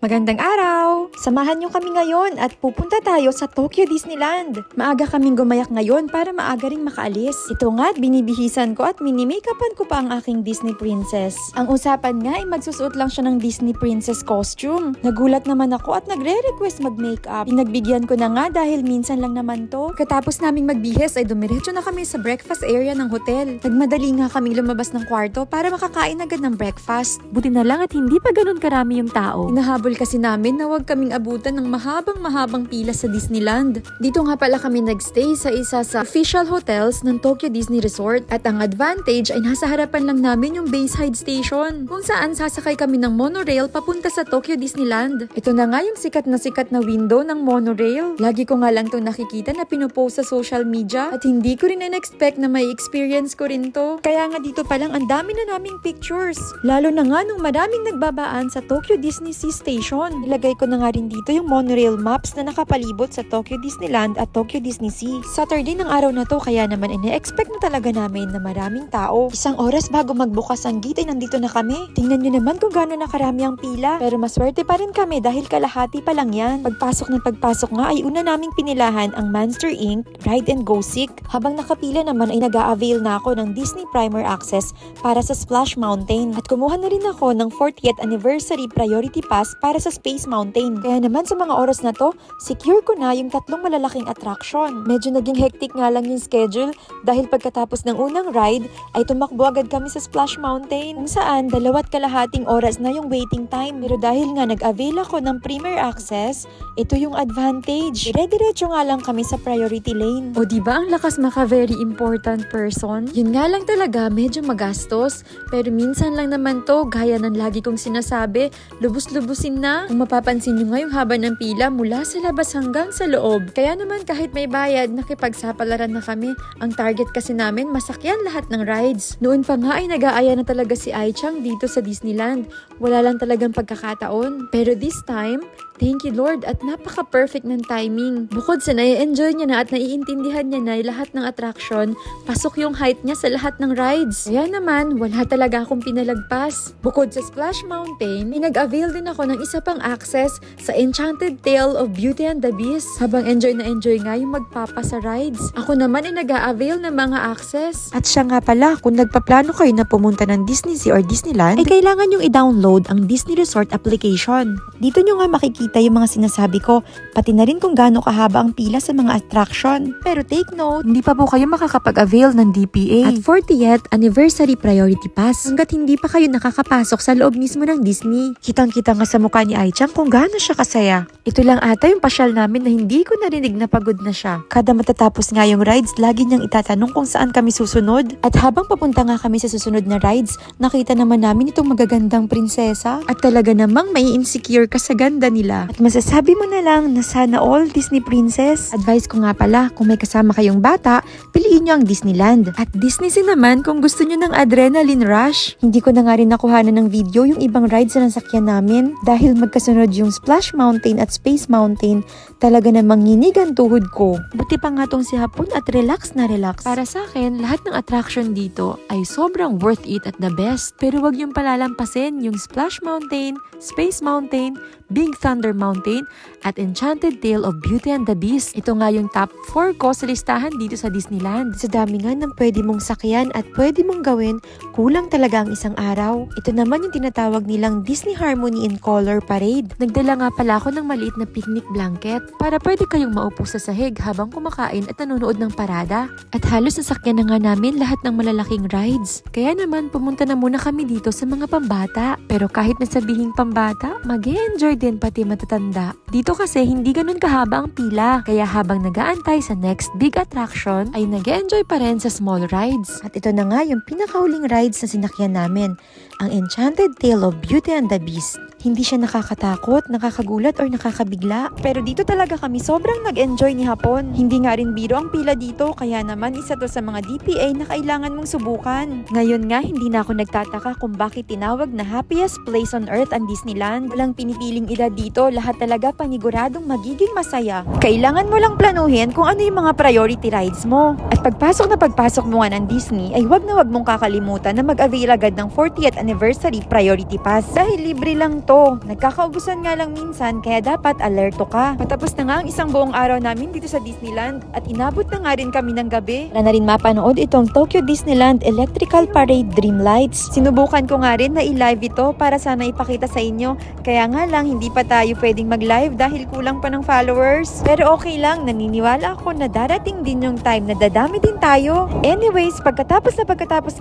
Magandang araw! Samahan niyo kami ngayon at pupunta tayo sa Tokyo Disneyland. Maaga kaming gumayak ngayon para maaga ring makaalis. Ito nga at binibihisan ko at mini-makeupan ko pa ang aking Disney princess. Ang usapan nga ay magsusuot lang siya ng Disney princess costume. Nagulat naman ako at nagre-request mag-makeup. Pinagbigyan ko na nga dahil minsan lang naman to. Katapos naming magbihis ay dumiretso na kami sa breakfast area ng hotel. Nagmadali nga kaming lumabas ng kwarto para makakain agad ng breakfast. Buti na lang at hindi pa ganun karami yung tao. Hinahabol kasi namin na huwag kaming abutan ng mahabang pila sa Disneyland. Dito nga pala kami nagstay sa isa sa official hotels ng Tokyo Disney Resort at ang advantage ay nasa harapan lang namin yung Bayside Station kung saan sasakay kami ng monorail papunta sa Tokyo Disneyland. Ito na nga yung sikat na window ng monorail. Lagi ko nga lang itong nakikita na pinopost sa social media at hindi ko rin in-expect na may experience ko rin to. Kaya nga dito palang ang dami na naming pictures. Lalo na nga nung maraming nagbabaan sa Tokyo Disney Sea Station. Ilagay ko na nga rin dito yung monorail maps na nakapalibot sa Tokyo Disneyland at Tokyo Disney Sea. Saturday ng araw na to kaya naman ine-expect na talaga namin na maraming tao. Isang oras bago magbukas ang gate ay nandito na kami. Tingnan nyo naman kung gaano nakarami ang pila. Pero maswerte pa rin kami dahil kalahati pa lang yan. Pagpasok nga ay una naming pinilahan ang Monster Inc. Ride and Go Sick. Habang nakapila naman ay nag-a-avail na ako ng Disney Primer Access para sa Splash Mountain. At kumuha na rin ako ng 40th Anniversary Priority Pass para sa Space Mountain. Kaya naman sa mga oras na to, secure ko na yung 3 malalaking attraction. Medyo naging hectic nga lang yung schedule dahil pagkatapos ng unang ride ay tumakbo agad kami sa Splash Mountain kung saan 2.5 oras na yung waiting time. Pero dahil nga nag-avail ako ng Premier Access, ito yung advantage. Dire-diretso nga lang kami sa priority lane. O diba ang lakas maka very important person? Yun nga lang talaga medyo magastos pero minsan lang naman to gaya ng lagi kong sinasabi, lubos-lubusin na. Kung mapapansin nyo nga yung haba ng pila mula sa labas hanggang sa loob. Kaya naman kahit may bayad, nakipagsapalaran na kami. Ang target kasi namin, masakyan lahat ng rides. Noon pa nga ay nag-aaya na talaga si Ai-chan dito sa Disneyland. Wala lang talagang pagkakataon. Pero this time, thank you Lord at napaka-perfect ng timing. Bukod sa nai-enjoy niya na at naiintindihan niya na lahat ng attraction, pasok yung height niya sa lahat ng rides. Kaya naman, wala talaga akong pinalagpas. Bukod sa Splash Mountain, nag-avail din ako ng isa pang access sa Enchanted Tale of Beauty and the Beast. Habang enjoy na enjoy nga yung magpapa sa rides. Ako naman ay nag-avail ng mga access. At siya nga pala, kung nagpaplano kayo na pumunta ng Disney Sea or Disneyland, ay kailangan yung i-download ang Disney Resort application. Dito nyo nga makikita yung mga sinasabi ko, pati na rin kung gaano kahaba ang pila sa mga attraction. Pero take note, hindi pa po kayo makakapag-avail ng DPA at 40th Anniversary Priority Pass hanggat hindi pa kayo nakakapasok sa loob mismo ng Disney. Kitang-kita nga sa mukha ni Ai-chan kung gaano siya kasaya. Ito lang ata yung pasyal namin na hindi ko narinig na pagod na siya. Kada matatapos nga yung rides, lagi niyang itatanong kung saan kami susunod. At habang papunta nga kami sa susunod na rides, nakita naman namin itong magagandang prinsesa. At talaga namang may insecure ka sa ganda nila. At masasabi mo na lang na sana all Disney princess. Advice ko nga pala, kung may kasama kayong bata, piliin nyo ang Disneyland. At Disney Sea naman kung gusto nyo ng adrenaline rush. Hindi ko na nga rin nakuhanan ng video yung ibang rides na nasakyan namin. Dahil magkasunod yung Splash Mountain at Space Mountain, talaga namang nginig ang tuhod ko. Buti pa nga tong si Hapon at relax na relax. Para sa akin, lahat ng attraction dito ay sobrang worth it at the best. Pero wag yung palalampasin yung Splash Mountain, Space Mountain, Big Thunder Mountain, at Enchanted Tale of Beauty and the Beast. Ito nga yung top 4 ko sa listahan dito sa Disneyland. Sa dami nga ng pwede mong sakyan at pwede mong gawin, kulang talaga ang isang araw. Ito naman yung tinatawag nilang Disney Harmony in Color Parade. Nagdala nga pala ako ng maliit na picnic blanket para pwede kayong maupo sa sahig habang kumakain at nanonood ng parada. At halos nasakyan na nga namin lahat ng malalaking rides. Kaya naman pumunta na muna kami dito sa mga pambata. Pero kahit nasabihing pambata, mag-e-enjoy din pati matatanda. Dito kasi hindi ganun kahaba ang pila. Kaya habang nag-aantay sa next big attraction, ay nag-e-enjoy pa rin sa small rides. At ito na nga yung pinakahuling rides na sinakyan namin, ang Enchanted Tale of Beauty and the Beast. Hindi siya nakakatakot, nakakagulat, or nakakabigla. Pero dito talaga kami sobrang nag-enjoy ni Hapon. Hindi nga rin biro ang pila dito, kaya naman isa to sa mga DPA na kailangan mong subukan. Ngayon nga, hindi na ako nagtataka kung bakit tinawag na happiest place on earth ang Disneyland. Walang pinipiling edad dito, lahat talaga paniguradong magiging masaya. Kailangan mo lang planuhin kung ano yung mga priority rides mo. At pagpasok mo nga ng Disney, ay wag na wag mong kakalimutan na mag-avail agad ng 40th anniversary priority pass. Dahil libre lang to. Nagkakaubusan nga lang minsan kaya dapat alerto ka. Patapos na nga ang isang buong araw namin dito sa Disneyland at inabot na nga rin kami ng gabi. Para na rin mapanood itong Tokyo Disneyland Electrical Parade Dream Lights. Sinubukan ko nga rin na i-live ito para sana ipakita sa inyo. Kaya nga lang hindi pa tayo pwedeng mag-live dahil kulang pa ng followers. Pero okay lang, naniniwala ako na darating din yung time na dadami din tayo. Anyways, pagkatapos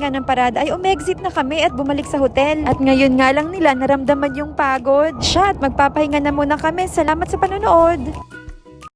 nga ng parada ay umexit na kami at bumalik sa hotel. At ngayon nga lang nila naramdaman yung pagod. Siya at magpapahinga na muna kami. Salamat sa panonood!